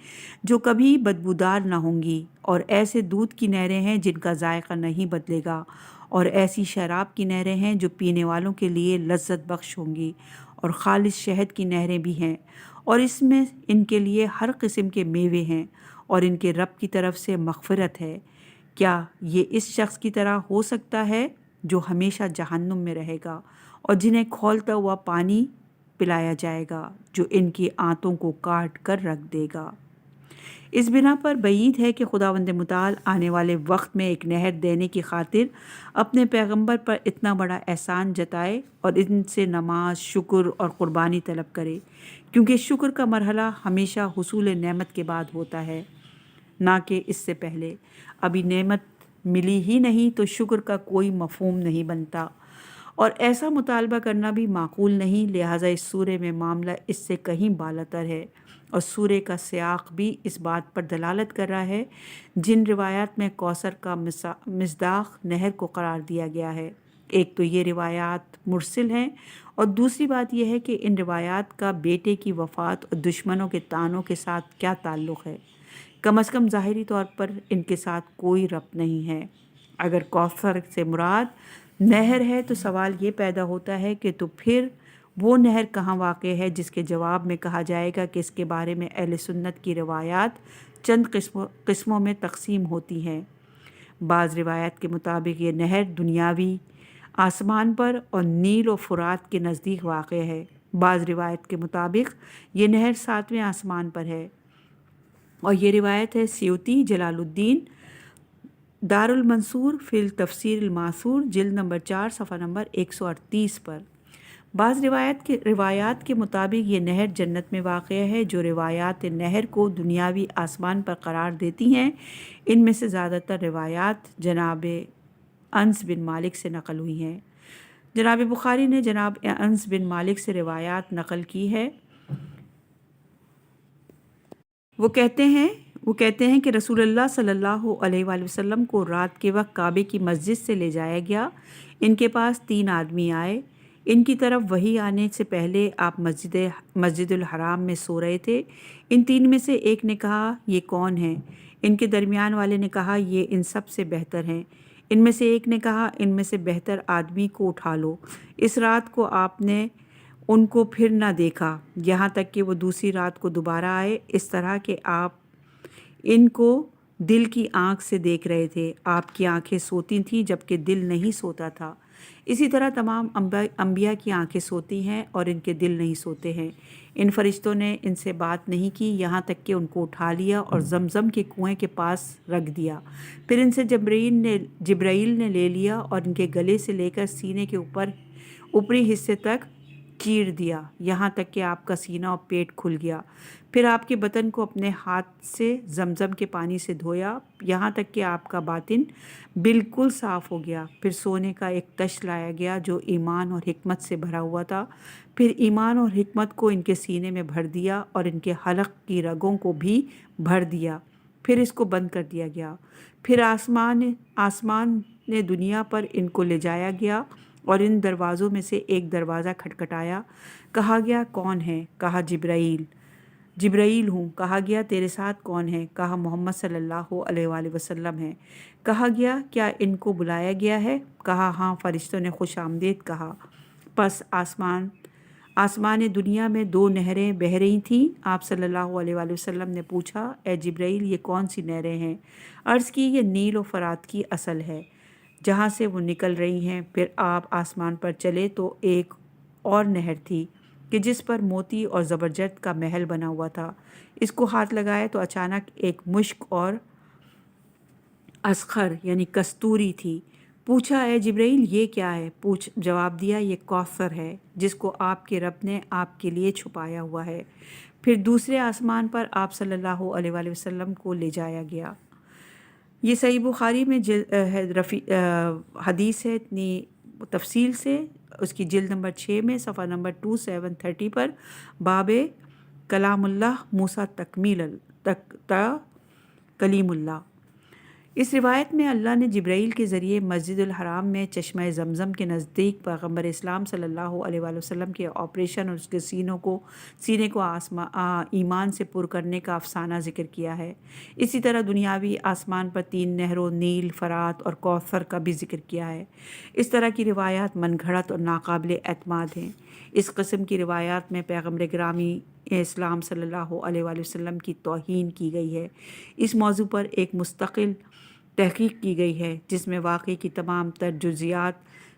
جو کبھی بدبودار نہ ہوں گی، اور ایسے دودھ کی نہریں ہیں جن کا ذائقہ نہیں بدلے گا، اور ایسی شراب کی نہریں ہیں جو پینے والوں کے لیے لذت بخش ہوں گی، اور خالص شہد کی نہریں بھی ہیں، اور اس میں ان کے لیے ہر قسم کے میوے ہیں، اور ان کے رب کی طرف سے مغفرت ہے۔ کیا یہ اس شخص کی طرح ہو سکتا ہے جو ہمیشہ جہنم میں رہے گا، اور جنہیں کھولتا ہوا پانی پلایا جائے گا جو ان کی آنتوں کو کاٹ کر رکھ دے گا؟ اس بنا پر بعید ہے کہ خداوند متعال آنے والے وقت میں ایک نہر دینے کی خاطر اپنے پیغمبر پر اتنا بڑا احسان جتائے اور ان سے نماز، شکر اور قربانی طلب کرے، کیونکہ شکر کا مرحلہ ہمیشہ حصول نعمت کے بعد ہوتا ہے، نہ کہ اس سے پہلے۔ ابھی نعمت ملی ہی نہیں تو شکر کا کوئی مفہوم نہیں بنتا، اور ایسا مطالبہ کرنا بھی معقول نہیں، لہٰذا اس سورے میں معاملہ اس سے کہیں بالاتر ہے، اور سورے کا سیاق بھی اس بات پر دلالت کر رہا ہے۔ جن روایات میں کوثر کا مصداق نہر کو قرار دیا گیا ہے، ایک تو یہ روایات مرسل ہیں، اور دوسری بات یہ ہے کہ ان روایات کا بیٹے کی وفات اور دشمنوں کے طعنوں کے ساتھ کیا تعلق ہے؟ کم از کم ظاہری طور پر ان کے ساتھ کوئی ربط نہیں ہے۔ اگر کوثر سے مراد نہر ہے تو سوال یہ پیدا ہوتا ہے کہ تو پھر وہ نہر کہاں واقع ہے، جس کے جواب میں کہا جائے گا کہ اس کے بارے میں اہل سنت کی روایات چند قسموں میں تقسیم ہوتی ہیں۔ بعض روایات کے مطابق یہ نہر دنیاوی آسمان پر اور نیل و فرات کے نزدیک واقع ہے۔ بعض روایت کے مطابق یہ نہر 7ویں آسمان پر ہے، اور یہ روایت ہے سیوطی جلال الدین دار المنصور فی التفسیر الماثور جلد نمبر 4 صفحہ نمبر 138 پر۔ بعض روایات کے مطابق یہ نہر جنت میں واقع ہے۔ جو روایات نہر کو دنیاوی آسمان پر قرار دیتی ہیں، ان میں سے زیادہ تر روایات جناب انس بن مالک سے نقل ہوئی ہیں۔ جناب بخاری نے جناب انس بن مالک سے روایات نقل کی ہے۔ وہ کہتے ہیں کہ رسول اللہ صلی اللہ علیہ وآلہ وسلم کو رات کے وقت کعبے کی مسجد سے لے جایا گیا۔ ان کے پاس 3 آدمی آئے۔ ان کی طرف وحی آنے سے پہلے آپ مسجد الحرام میں سو رہے تھے۔ ان 3 میں سے ایک نے کہا، یہ کون ہے؟ ان کے درمیان والے نے کہا، یہ ان سب سے بہتر ہیں۔ ان میں سے ایک نے کہا، ان میں سے بہتر آدمی کو اٹھا لو۔ اس رات کو آپ نے ان کو پھر نہ دیکھا، یہاں تک کہ وہ دوسری رات کو دوبارہ آئے، اس طرح کہ آپ ان کو دل کی آنکھ سے دیکھ رہے تھے۔ آپ کی آنکھیں سوتی تھیں جبکہ دل نہیں سوتا تھا۔ اسی طرح تمام انبیاء کی آنکھیں سوتی ہیں اور ان کے دل نہیں سوتے ہیں۔ ان فرشتوں نے ان سے بات نہیں کی یہاں تک کہ ان کو اٹھا لیا اور زمزم کے کنویں کے پاس رکھ دیا۔ پھر ان سے جبرائیل نے لے لیا اور ان کے گلے سے لے کر سینے کے اوپری حصے تک چیر دیا، یہاں تک کہ آپ کا سینہ اور پیٹ کھل گیا۔ پھر آپ کے بدن کو اپنے ہاتھ سے زمزم کے پانی سے دھویا، یہاں تک کہ آپ کا باطن بالکل صاف ہو گیا۔ پھر سونے کا ایک تشت لایا گیا جو ایمان اور حکمت سے بھرا ہوا تھا۔ پھر ایمان اور حکمت کو ان کے سینے میں بھر دیا اور ان کے حلق کی رگوں کو بھی بھر دیا۔ پھر اس کو بند کر دیا گیا۔ پھر آسمان نے دنیا پر ان کو لے جایا گیا اور ان دروازوں میں سے ایک دروازہ کھٹکھٹایا۔ کہا گیا، کون ہے؟ کہا، جبرائیل ہوں۔ کہا گیا، تیرے ساتھ کون ہے؟ کہا، محمد صلی اللہ علیہ وآلہ وسلم ہے۔ کہا گیا، کیا ان کو بلایا گیا ہے؟ کہا، ہاں۔ فرشتوں نے خوش آمدید کہا۔ پس آسمان دنیا میں 2 نہریں بہہ رہی تھیں۔ آپ صلی اللہ علیہ وآلہ وسلم نے پوچھا، اے جبرائیل، یہ کون سی نہریں ہیں؟ عرض کی، یہ نیل و فرات کی اصل ہے، جہاں سے وہ نکل رہی ہیں۔ پھر آپ آسمان پر چلے تو ایک اور نہر تھی کہ جس پر موتی اور زبرجد کا محل بنا ہوا تھا۔ اس کو ہاتھ لگائے تو اچانک ایک مشک اور اسخر یعنی کستوری تھی۔ پوچھا، اے جبرائیل، یہ کیا ہے؟ جواب دیا، یہ کوثر ہے جس کو آپ کے رب نے آپ کے لیے چھپایا ہوا ہے۔ پھر دوسرے آسمان پر آپ صلی اللہ علیہ وآلہ وسلم کو لے جایا گیا۔ یہ صحیح بخاری میں حدیث ہے اتنی تفصیل سے، اس کی جلد نمبر 6 میں صفحہ نمبر 2730 پر، باب کلام اللہ موسیٰ کلیم اللہ۔ اس روایت میں اللہ نے جبرائیل کے ذریعے مسجد الحرام میں چشمہ زمزم کے نزدیک پیغمبر اسلام صلی اللہ علیہ وآلہ وسلم کے آپریشن اور اس کے سینے کو ایمان سے پر کرنے کا افسانہ ذکر کیا ہے۔ اسی طرح دنیاوی آسمان پر 3 نہروں نیل، فرات اور کوثر کا بھی ذکر کیا ہے۔ اس طرح کی روایات من گھڑت اور ناقابل اعتماد ہیں۔ اس قسم کی روایات میں پیغمبر گرامی اسلام صلی اللہ علیہ وآلہ وسلم کی توہین کی گئی ہے۔ اس موضوع پر ایک مستقل تحقیق کی گئی ہے جس میں واقعے کی تمام تر جزیات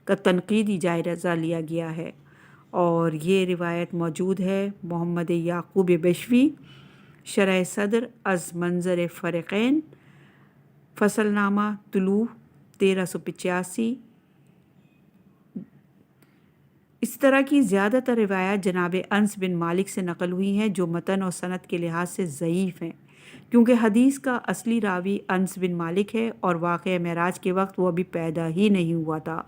کا تنقیدی جائزہ لیا گیا ہے، اور یہ روایت موجود ہے محمد یعقوب بشوی، شرح صدر از منظر فرقین، فصل نامہ طلوع 1385۔ اس طرح کی زیادہ تر روایات جناب انس بن مالک سے نقل ہوئی ہیں جو متن اور سند کے لحاظ سے ضعیف ہیں، کیونکہ حدیث کا اصلی راوی انس بن مالک ہے اور واقعہ معراج کے وقت وہ ابھی پیدا ہی نہیں ہوا تھا۔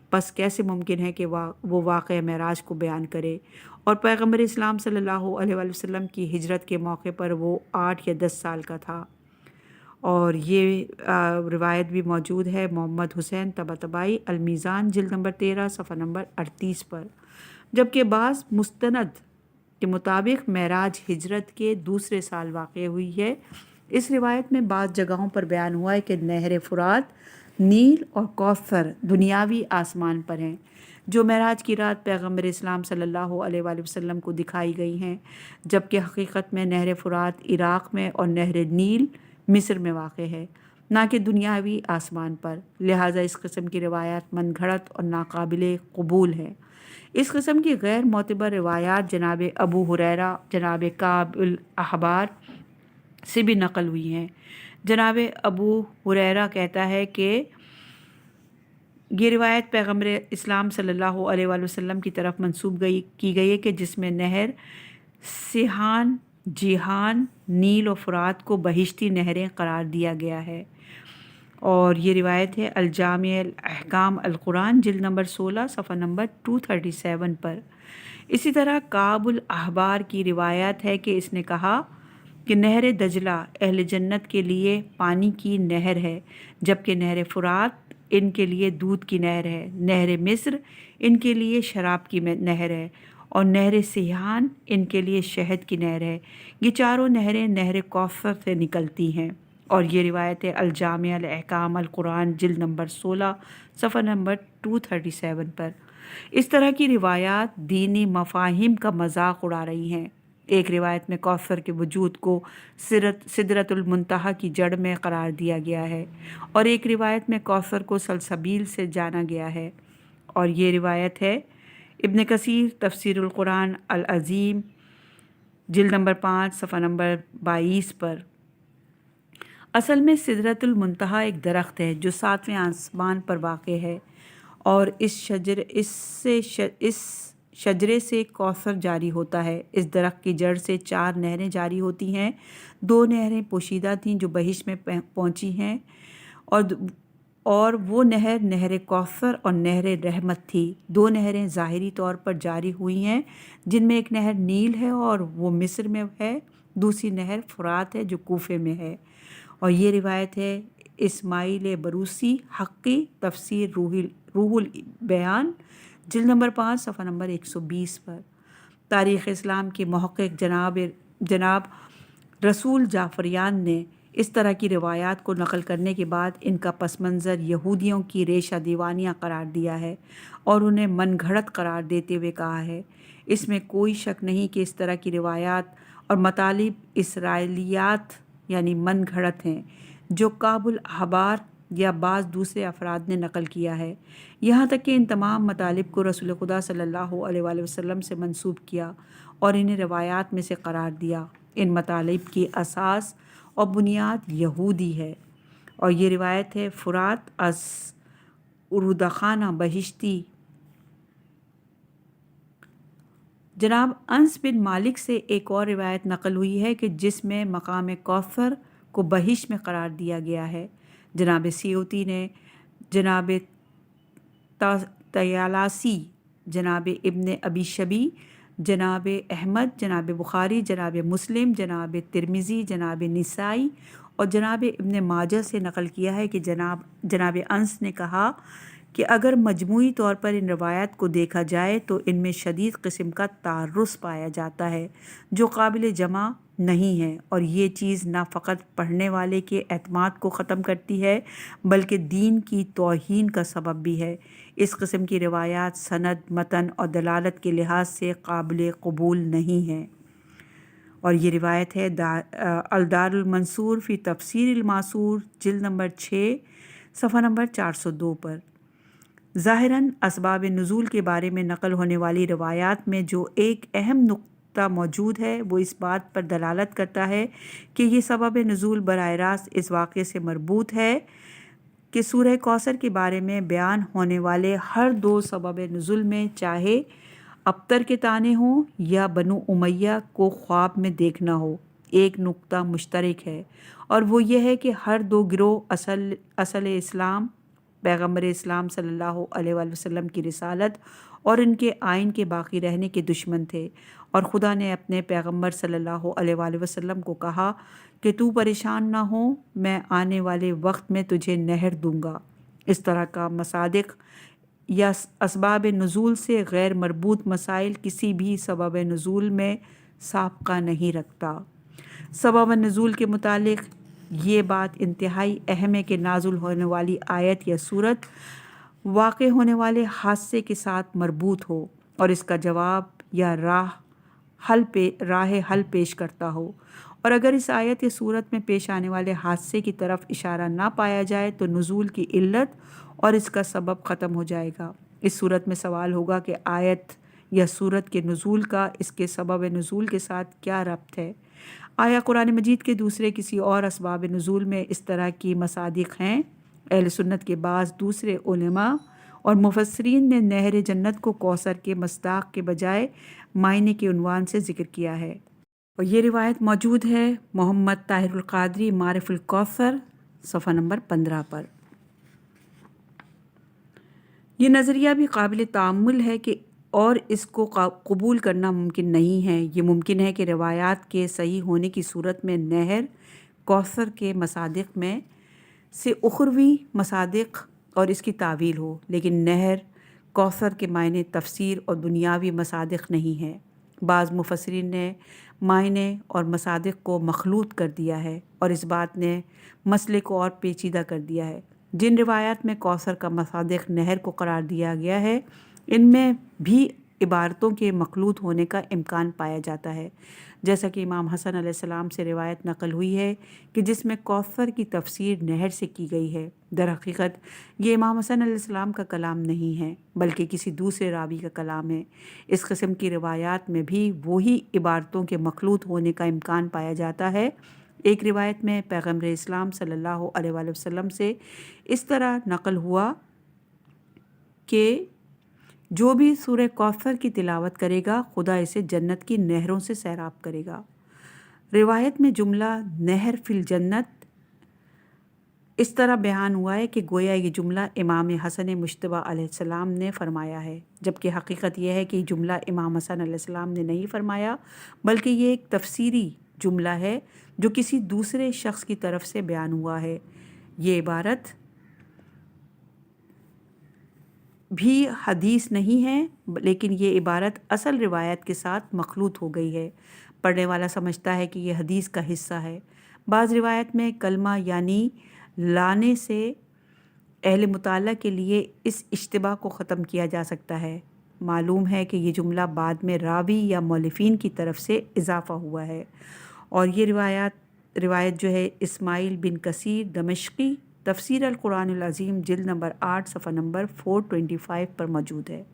پس کیسے ممکن ہے کہ وہ واقعہ معراج کو بیان کرے؟ اور پیغمبر اسلام صلی اللہ علیہ وآلہ وسلم کی ہجرت کے موقع پر وہ 8 یا 10 سال کا تھا۔ اور یہ روایت بھی موجود ہے محمد حسین طباطبائی المیزان جلد نمبر 13 صفحہ نمبر 38 پر، جبکہ بعض مستند کے مطابق معراج ہجرت کے دوسرے سال واقع ہوئی ہے۔ اس روایت میں بعض جگہوں پر بیان ہوا ہے کہ نہر فرات، نیل اور کوثر دنیاوی آسمان پر ہیں، جو معراج کی رات پیغمبر اسلام صلی اللہ علیہ وآلہ وسلم کو دکھائی گئی ہیں، جبکہ حقیقت میں نہر فرات عراق میں اور نہر نیل مصر میں واقع ہے، نہ کہ دنیاوی آسمان پر۔ لہٰذا اس قسم کی روایات من گھڑت اور ناقابل قبول ہیں۔ اس قسم کی غیر معتبر روایات جناب ابو ہریرہ، جناب کعب الاحبار سے بھی نقل ہوئی ہیں۔ جناب ابو ہریرہ کہتا ہے کہ یہ روایت پیغمبر اسلام صلی اللہ علیہ وآلہ وسلم کی طرف منسوب کی گئی ہے کہ جس میں نہر سیحان، جیحان، نیل و فرات کو بہشتی نہریں قرار دیا گیا ہے، اور یہ روایت ہے الجامع الاحکام القرآن جلد نمبر 16 صفحہ نمبر 237 پر۔ اسی طرح کعب الاحبار کی روایت ہے کہ اس نے کہا کہ نہر دجلہ اہل جنت کے لیے پانی کی نہر ہے، جبکہ نہر فرات ان کے لیے دودھ کی نہر ہے، نہر مصر ان کے لیے شراب کی نہر ہے، اور نہر سیحان ان کے لیے شہد کی نہر ہے۔ یہ چاروں نہریں نہر کوثر سے نکلتی ہیں، اور یہ روایت ہے الجامع الاحکام القرآن جلد نمبر 16 صفحہ نمبر 237 پر۔ اس طرح کی روایات دینی مفاہیم کا مذاق اڑا رہی ہیں۔ ایک روایت میں کوثر کے وجود کو سدرۃ المنتہا کی جڑ میں قرار دیا گیا ہے، اور ایک روایت میں کوثر کو سلسبیل سے جانا گیا ہے، اور یہ روایت ہے ابن کثیر تفسیر القرآن العظیم جلد نمبر 5 صفحہ نمبر 22 پر۔ اصل میں سدرۃ المنتہا ایک درخت ہے جو 7ویں آسمان پر واقع ہے، اور اس شجرے سے کوثر جاری ہوتا ہے۔ اس درخت کی جڑ سے 4 نہریں جاری ہوتی ہیں، 2 نہریں پوشیدہ تھیں جو بہشت میں پہنچی ہیں، اور وہ نہر کوثر اور نہر رحمت تھی۔ 2 نہریں ظاہری طور پر جاری ہوئی ہیں، جن میں ایک نہر نیل ہے اور وہ مصر میں ہے، دوسری نہر فرات ہے جو کوفے میں ہے، اور یہ روایت ہے اسماعیل بروسی حقی تفسیر روح البیان جلد نمبر 5 صفحہ نمبر 120 پر۔ تاریخ اسلام کے محقق جناب رسول جعفریان نے اس طرح کی روایات کو نقل کرنے کے بعد ان کا پس منظر یہودیوں کی ریشہ دیوانیاں قرار دیا ہے، اور انہیں من گھڑت قرار دیتے ہوئے کہا ہے، اس میں کوئی شک نہیں کہ اس طرح کی روایات اور مطالب اسرائیلیات یعنی من گھڑت ہیں جو کعب الاحبار یا بعض دوسرے افراد نے نقل کیا ہے، یہاں تک کہ ان تمام مطالب کو رسول خدا صلی اللہ علیہ وآلہ وسلم سے منسوب کیا اور انہیں روایات میں سے قرار دیا۔ ان مطالب کی اساس اور بنیاد یہودی ہے، اور یہ روایت ہے فرات از ارودخانہ بہشتی۔ جناب انس بن مالک سے ایک اور روایت نقل ہوئی ہے کہ جس میں مقام کوثر کو بہشت میں قرار دیا گیا ہے۔ جناب سیوطی نے، جناب طیالاسی، جناب ابن ابی شبی، جناب احمد، جناب بخاری، جناب مسلم، جناب ترمذی، جناب نسائی اور جناب ابن ماجہ سے نقل کیا ہے کہ جناب انس نے کہا کہ اگر مجموعی طور پر ان روایات کو دیکھا جائے تو ان میں شدید قسم کا تعرض پایا جاتا ہے جو قابل جمع نہیں ہے، اور یہ چیز نہ فقط پڑھنے والے کے اعتماد کو ختم کرتی ہے بلکہ دین کی توہین کا سبب بھی ہے۔ اس قسم کی روایات سند، متن اور دلالت کے لحاظ سے قابل قبول نہیں ہیں، اور یہ روایت ہے الدار المنصور فی تفسیر الماسور جلد نمبر 6 صفحہ نمبر 402 پر۔ ظاہراً اسباب نزول کے بارے میں نقل ہونے والی روایات میں جو ایک اہم نقطہ موجود ہے وہ اس بات پر دلالت کرتا ہے کہ یہ سبب نزول براہ راست اس واقعے سے مربوط ہے کہ سورہ کوثر کے بارے میں بیان ہونے والے ہر 2 سبب نزول میں چاہے ابتر کے طعنے ہوں یا بنو امیہ کو خواب میں دیکھنا ہو، ایک نقطہ مشترک ہے، اور وہ یہ ہے کہ ہر 2 گروہ اصل اسلام پیغمبر اسلام صلی اللہ علیہ وآلہ وسلم کی رسالت اور ان کے آئین کے باقی رہنے کے دشمن تھے، اور خدا نے اپنے پیغمبر صلی اللہ علیہ وآلہ وسلم کو کہا کہ تو پریشان نہ ہو، میں آنے والے وقت میں تجھے نہر دوں گا۔ اس طرح کا مصادق یا اسباب نزول سے غیر مربوط مسائل کسی بھی سبب نزول میں سابقہ نہیں رکھتا۔ سبب نزول کے متعلق یہ بات انتہائی اہم ہے کہ نازل ہونے والی آیت یا سورت واقع ہونے والے حادثے کے ساتھ مربوط ہو اور اس کا جواب یا راہ حل پیش کرتا ہو، اور اگر اس آیت یا صورت میں پیش آنے والے حادثے کی طرف اشارہ نہ پایا جائے تو نزول کی علت اور اس کا سبب ختم ہو جائے گا۔ اس صورت میں سوال ہوگا کہ آیت یا صورت کے نزول کا اس کے سبب نزول کے ساتھ کیا ربط ہے؟ آیا قرآن مجید کے دوسرے کسی اور اسباب نزول میں اس طرح کی مصادق ہیں؟ اہل سنت کے بعض دوسرے علماء اور مفسرین نے نہر جنت کو کوثر کے مصداق کے بجائے معنی کے عنوان سے ذکر کیا ہے، اور یہ روایت موجود ہے محمد طاہر القادری معرف الکوثر صفحہ نمبر 15 پر۔ یہ نظریہ بھی قابل تأمل ہے کہ اور اس کو قبول کرنا ممکن نہیں ہے۔ یہ ممکن ہے کہ روایات کے صحیح ہونے کی صورت میں نہر کوثر کے مصادق میں سے اخروی مصادق اور اس کی تعویل ہو، لیکن نہر کوثر کے معنی تفسیر اور دنیاوی مصادق نہیں ہے۔ بعض مفسرین نے معنی اور مصادق کو مخلوط کر دیا ہے اور اس بات نے مسئلے کو اور پیچیدہ کر دیا ہے۔ جن روایات میں کوثر کا مصادق نہر کو قرار دیا گیا ہے، ان میں بھی عبارتوں کے مخلوط ہونے کا امکان پایا جاتا ہے، جیسا کہ امام حسن علیہ السلام سے روایت نقل ہوئی ہے کہ جس میں کوثر کی تفسیر نہر سے کی گئی ہے۔ در حقیقت یہ امام حسن علیہ السلام کا کلام نہیں ہے بلکہ کسی دوسرے راوی کا کلام ہے۔ اس قسم کی روایات میں بھی وہی عبارتوں کے مخلوط ہونے کا امکان پایا جاتا ہے۔ ایک روایت میں پیغمبر اسلام صلی اللہ علیہ وآلہ وسلم سے اس طرح نقل ہوا کہ جو بھی سورہ کوثر کی تلاوت کرے گا خدا اسے جنت کی نہروں سے سیراب کرے گا۔ روایت میں جملہ نہر فی الجنت اس طرح بیان ہوا ہے کہ گویا یہ جملہ امام حسن مجتبی علیہ السلام نے فرمایا ہے، جبکہ حقیقت یہ ہے کہ یہ جملہ امام حسن علیہ السلام نے نہیں فرمایا بلکہ یہ ایک تفسیری جملہ ہے جو کسی دوسرے شخص کی طرف سے بیان ہوا ہے۔ یہ عبارت بھی حدیث نہیں ہے لیکن یہ عبارت اصل روایت کے ساتھ مخلوط ہو گئی ہے۔ پڑھنے والا سمجھتا ہے کہ یہ حدیث کا حصہ ہے۔ بعض روایت میں کلمہ یعنی لانے سے اہل مطالعہ کے لیے اس اشتباہ کو ختم کیا جا سکتا ہے۔ معلوم ہے کہ یہ جملہ بعد میں راوی یا مؤلفین کی طرف سے اضافہ ہوا ہے، اور یہ روایت جو ہے اسماعیل بن کثیر دمشقی تفسیر القرآن العظیم جلد نمبر 8 صفحہ نمبر 425 پر موجود ہے۔